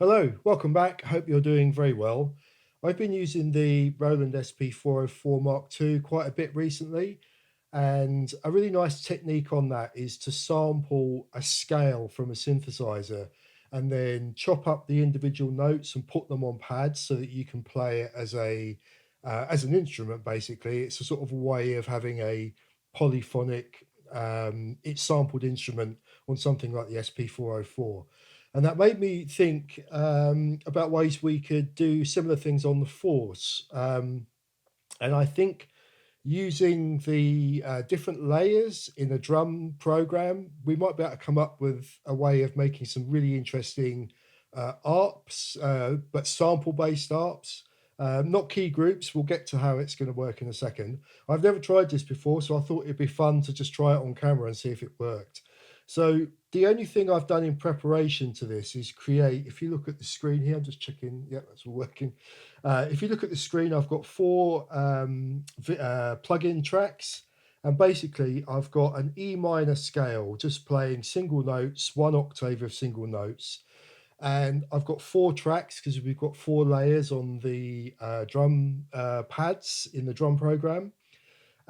Hello, welcome back. Hope you're doing very well. I've been using the Roland SP404 Mark II quite a bit recently, and a really nice technique on that is to sample a scale from a synthesizer and then chop up the individual notes and put them on pads so that you can play it as an instrument. Basically, it's a sort of a way of having a polyphonic, it's sampled instrument on something like the SP404. And that made me think about ways we could do similar things on the Force. And I think using the different layers in a drum program, we might be able to come up with a way of making some really interesting ARPs, but sample based ARPs. Not key groups. We'll get to how it's going to work in a second. I've never tried this before, so I thought it'd be fun to just try it on camera and see if it worked. So the only thing I've done in preparation to this is create. If you look at the screen here, I'm just checking. Yeah, that's all working. If you look at the screen, I've got four plug-in tracks, and basically I've got an E minor scale, just playing single notes, one octave of single notes, and I've got four tracks because we've got four layers on the drum pads in the drum program,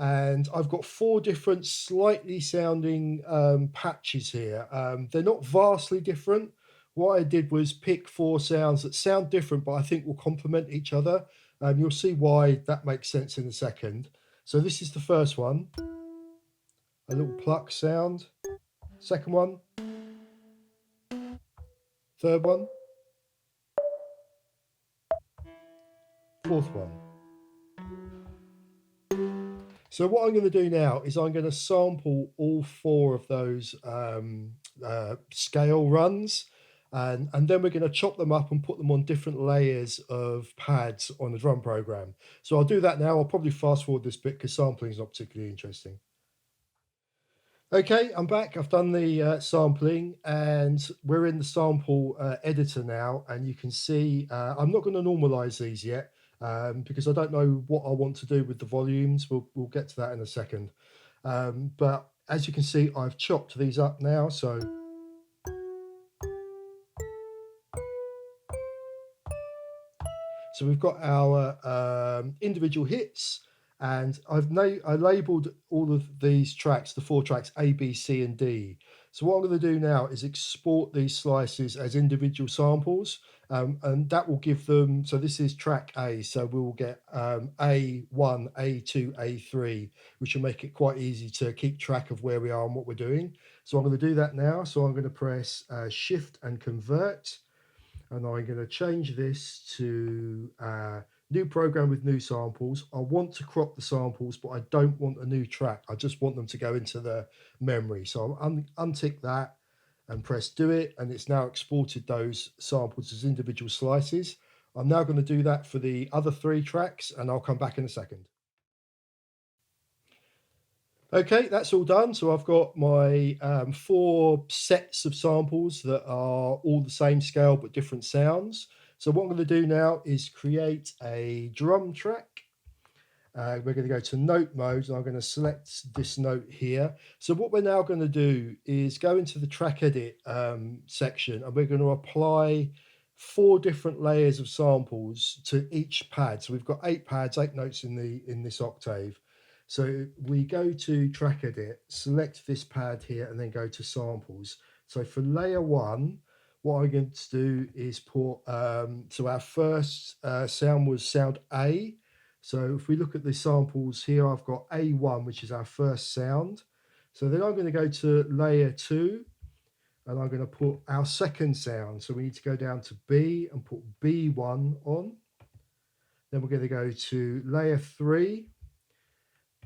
and I've got four different slightly sounding patches here. They're not vastly different. What I did was pick four sounds that sound different, but I think will complement each other. You'll see why that makes sense in a second. So this is the first one, a little pluck sound. Second one, third one, fourth one. So what I'm going to do now is I'm going to sample all four of those scale runs, and then we're going to chop them up and put them on different layers of pads on the drum program. So I'll do that now. I'll probably fast forward this bit because sampling is not particularly interesting. Okay, I'm back. I've done the sampling, and we're in the sample editor now, and you can see I'm not going to normalize these yet because I don't know what I want to do with the volumes. We'll get to that in a second. But as you can see, I've chopped these up now. So we've got our individual hits, and I labelled all of these tracks, the four tracks A, B, C, and D. So what I'm going to do now is export these slices as individual samples, and that will give them. So this is track A, so we will get A1, A2, A3, which will make it quite easy to keep track of where we are and what we're doing. So I'm going to do that now. So I'm going to press Shift and Convert, and I'm going to change this to new program with new samples. I want to crop the samples, but I don't want a new track. I just want them to go into the memory. So I'll untick that and press do it, and it's now exported those samples as individual slices. I'm now going to do that for the other three tracks, and I'll come back in a second. Okay, that's all done. So I've got my four sets of samples that are all the same scale but different sounds. So what I'm going to do now is create a drum track. We're going to go to note mode, and I'm going to select this note here. So what we're now going to do is go into the track edit section, and we're going to apply four different layers of samples to each pad. So we've got 8 pads, 8 notes in this octave. So we go to track edit, select this pad here, and then go to samples. So for layer 1, what I'm going to do is put, so our first sound was sound A. So if we look at the samples here, I've got A1, which is our first sound. So then I'm going to go to layer 2, and I'm going to put our second sound. So we need to go down to B and put B1 on. Then we're going to go to layer 3.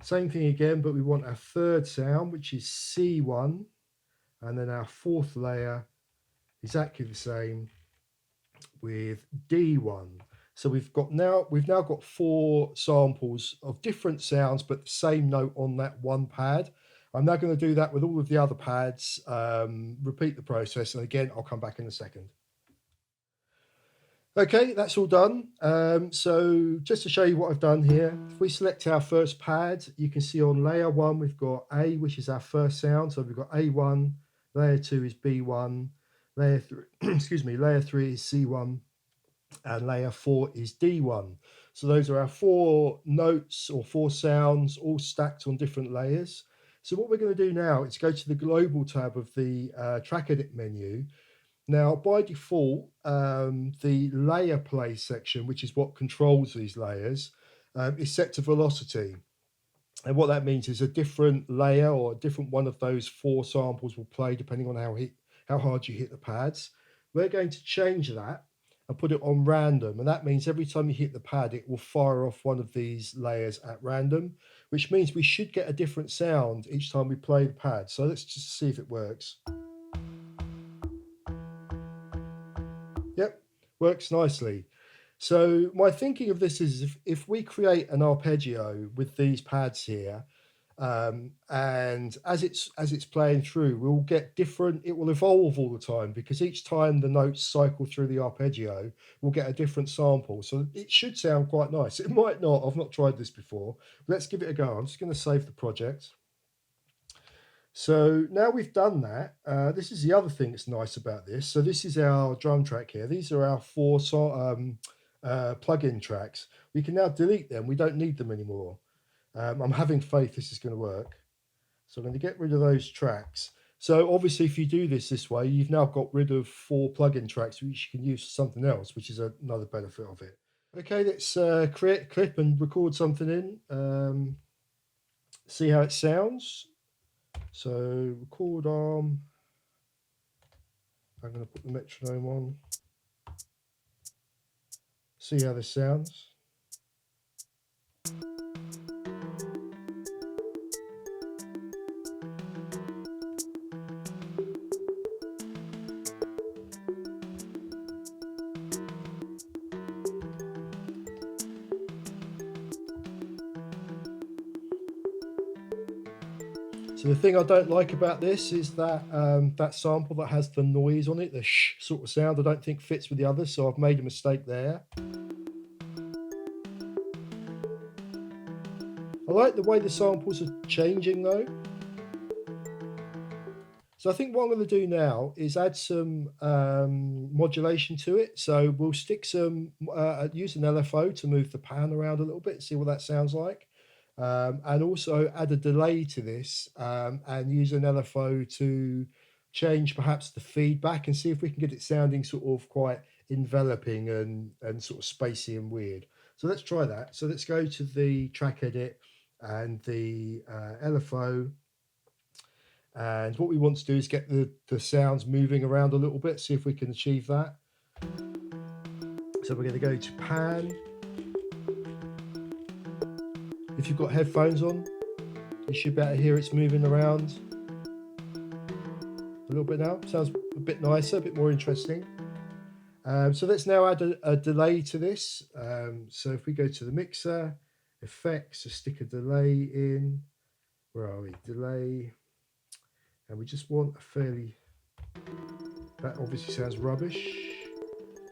Same thing again, but we want our third sound, which is C1. And then our fourth layer, exactly the same, with D1. So we've now got 4 samples of different sounds, but the same note on that one pad. I'm now going to do that with all of the other pads, repeat the process, and again, I'll come back in a second. Okay, that's all done. So just to show you what I've done here, if we select our first pad, you can see on layer 1, we've got A, which is our first sound. So we've got A1, layer 2 is B1, Layer 3, excuse me, layer 3 is C1, and layer 4 is D1. So those are our 4 notes or 4 sounds all stacked on different layers. So what we're going to do now is go to the global tab of the track edit menu. Now, by default, the layer play section, which is what controls these layers, is set to velocity. And what that means is a different layer or a different one of those 4 samples will play depending on how hard you hit the pads. We're going to change that and put it on random. And that means every time you hit the pad, it will fire off one of these layers at random, which means we should get a different sound each time we play the pad. So let's just see if it works. Yep, works nicely. So my thinking of this is if we create an arpeggio with these pads here, and as it's playing through, we'll get different. It will evolve all the time because each time the notes cycle through the arpeggio, we'll get a different sample. So it should sound quite nice. It might not. I've not tried this before. Let's give it a go. I'm just going to save the project. So now we've done that, this is the other thing that's nice about this. So this is our drum track here. These are our 4 plugin tracks. We can now delete them. We don't need them anymore. I'm having faith this is going to work. So I'm going to get rid of those tracks. So obviously if you do this way, you've now got rid of 4 plugin tracks which you can use for something else, which is another benefit of it. Okay, let's create a clip and record something in. See how it sounds. So record arm. I'm going to put the metronome on. See how this sounds. So the thing I don't like about this is that that sample that has the noise on it, the shh sort of sound, I don't think fits with the others, so I've made a mistake there. I like the way the samples are changing though. So I think what I'm going to do now is add some modulation to it. So we'll stick some, use an LFO to move the pan around a little bit, see what that sounds like. And also add a delay to this and use an LFO to change perhaps the feedback and see if we can get it sounding sort of quite enveloping and sort of spacey and weird. So let's try that. So let's go to the track edit and the LFO. And what we want to do is get the sounds moving around a little bit, see if we can achieve that. So we're going to go to pan. If you've got headphones on, you should be able to hear it's moving around a little bit now. Sounds a bit nicer, a bit more interesting. So let's now add a delay to this. So if we go to the mixer, effects, so stick a delay in. Where are we? Delay. And we just want a fairly, that obviously sounds rubbish.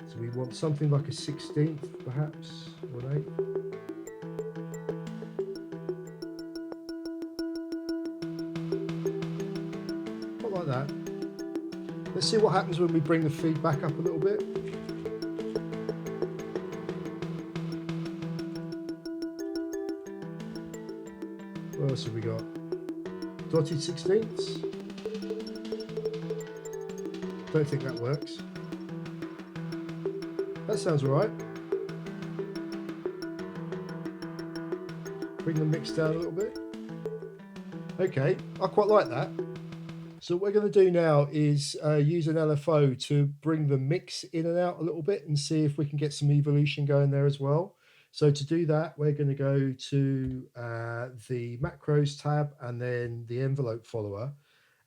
So we want something like a 16th perhaps, or an 8th. Not like that. Let's see what happens when we bring the feedback up a little bit. What else have we got? Dotted 16ths. Don't think that works. That sounds all right. Bring the mix down a little bit. Okay, I quite like that. So what we're going to do now is use an LFO to bring the mix in and out a little bit and see if we can get some evolution going there as well. So to do that, we're going to go to the macros tab and then the envelope follower.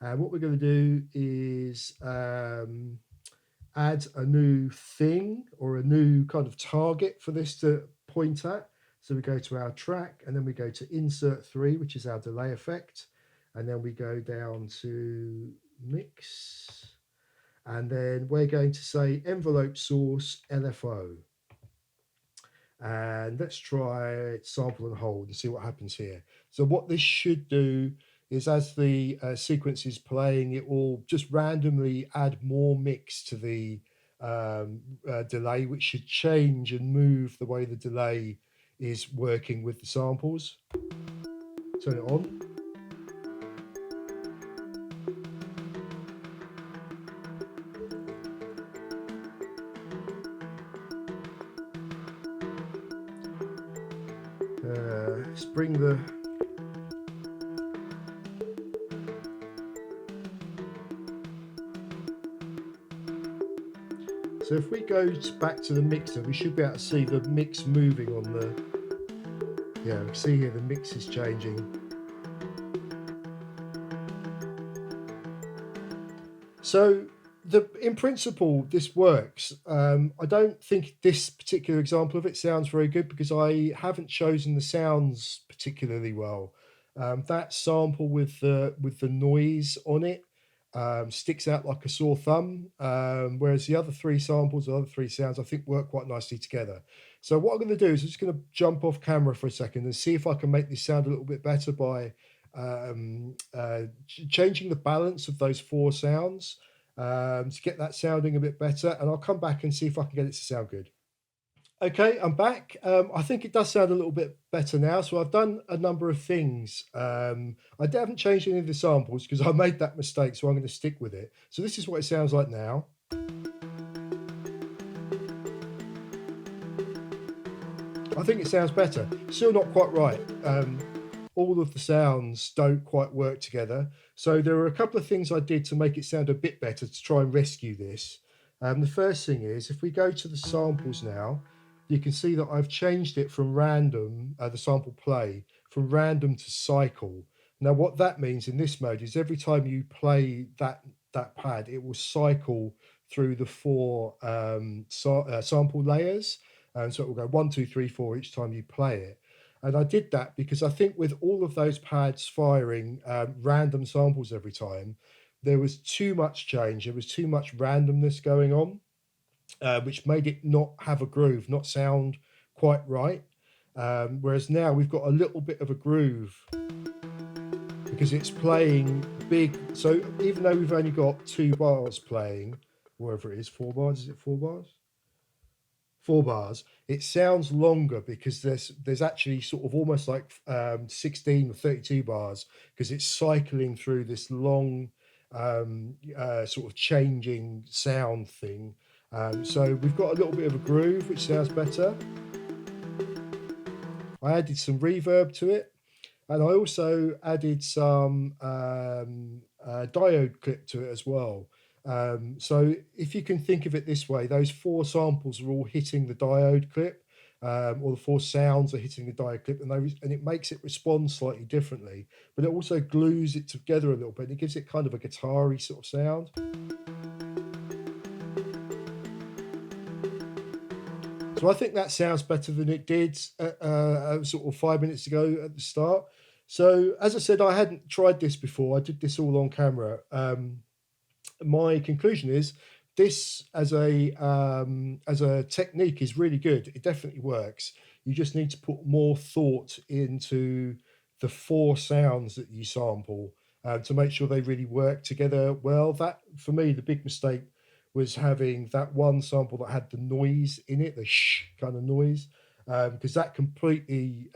And what we're going to do is add a new thing or a new kind of target for this to point at. So we go to our track and then we go to insert 3, which is our delay effect. And then we go down to mix. And then we're going to say envelope source LFO. And let's try sample and hold and see what happens here. So what this should do is as the sequence is playing, it will just randomly add more mix to the delay, which should change and move the way the delay is working with the samples. Turn it on. Let's bring the so if we go back to the mixer, we should be able to see the mix moving on the, yeah, we can see here the mix is changing. So in principle, this works. I don't think this particular example of it sounds very good because I haven't chosen the sounds particularly well. That sample with the noise on it sticks out like a sore thumb, whereas the other three samples, the other three sounds, I think work quite nicely together. So what I'm going to do is I'm just going to jump off camera for a second and see if I can make this sound a little bit better by changing the balance of those four sounds to get that sounding a bit better. And I'll come back and see if I can get it to sound good. Okay, I'm back. I think it does sound a little bit better now. So I've done a number of things. I haven't changed any of the samples because I made that mistake, so I'm going to stick with it. So this is what it sounds like now. I think it sounds better. Still not quite right. All of the sounds don't quite work together. So there are a couple of things I did to make it sound a bit better to try and rescue this. The first thing is, if we go to the samples now, you can see that I've changed it from random, the sample play, from random to cycle. Now what that means in this mode is every time you play that pad, it will cycle through the four sample layers. And so it will go 1, 2, 3, 4 each time you play it. And I did that because I think with all of those pads firing random samples every time, there was too much change. There was too much randomness going on, which made it not have a groove, not sound quite right. Whereas now we've got a little bit of a groove because it's playing big. So even though we've only got 2 bars playing, wherever it is, 4 bars, is it 4 bars? 4 bars, it sounds longer because there's actually sort of almost like 16 or 32 bars because it's cycling through this long sort of changing sound thing. So we've got a little bit of a groove which sounds better. I added some reverb to it, and I also added some diode clip to it as well. So if you can think of it this way, those 4 samples are all hitting the diode clip, or the 4 sounds are hitting the diode clip, and it makes it respond slightly differently, but it also glues it together a little bit. And it gives it kind of a guitar-y sort of sound. So I think that sounds better than it did sort of 5 minutes ago at the start. So as I said, I hadn't tried this before. I did this all on camera. My conclusion is this as a technique is really good. It definitely works. You just need to put more thought into the 4 sounds that you sample to make sure they really work together well. That, for me, the big mistake was having that one sample that had the noise in it, the shh kind of noise, because that completely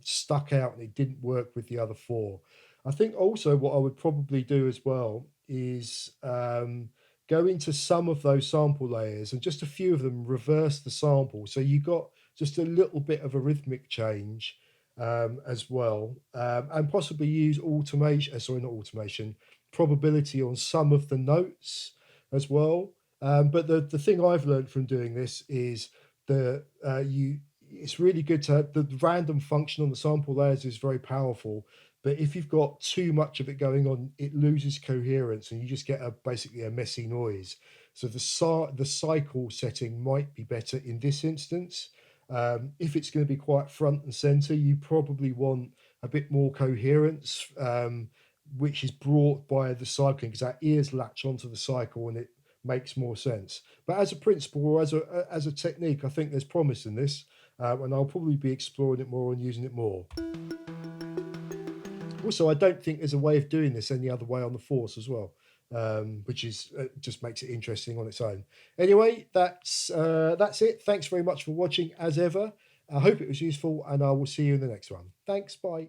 stuck out and it didn't work with the other 4. I think also what I would probably do as well is go into some of those sample layers and just a few of them reverse the sample. So you got just a little bit of a rhythmic change as well, and possibly use automation, sorry, not automation, probability on some of the notes as well. But the thing I've learned from doing this is it's really good to have the random function on the sample layers is very powerful. But if you've got too much of it going on, it loses coherence and you just get basically a messy noise. So the cycle setting might be better in this instance. If it's going to be quite front and center, you probably want a bit more coherence, which is brought by the cycling because our ears latch onto the cycle and it makes more sense. But as a principle or as a technique, I think there's promise in this, and I'll probably be exploring it more and using it more. Also, I don't think there's a way of doing this any other way on the Force as well, which is just makes it interesting on its own. Anyway, that's it. Thanks very much for watching as ever. I hope it was useful, and I will see you in the next one. Thanks. Bye.